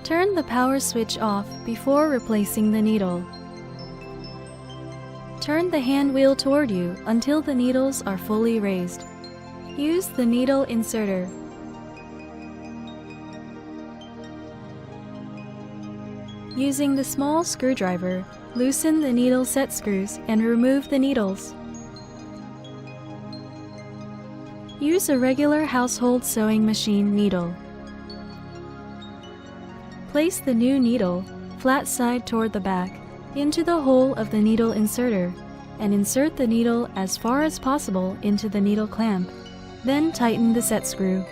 Turn the power switch off before replacing the needle. Turn the hand wheel toward you until the needles are fully raised. Use the needle inserter. Using the small screwdriver, loosen the needle set screws and remove the needles. Use a regular household sewing machine needle. Place the new needle, flat side toward the back, into the hole of the needle inserter and insert the needle as far as possible into the needle clamp. Then tighten the set screw.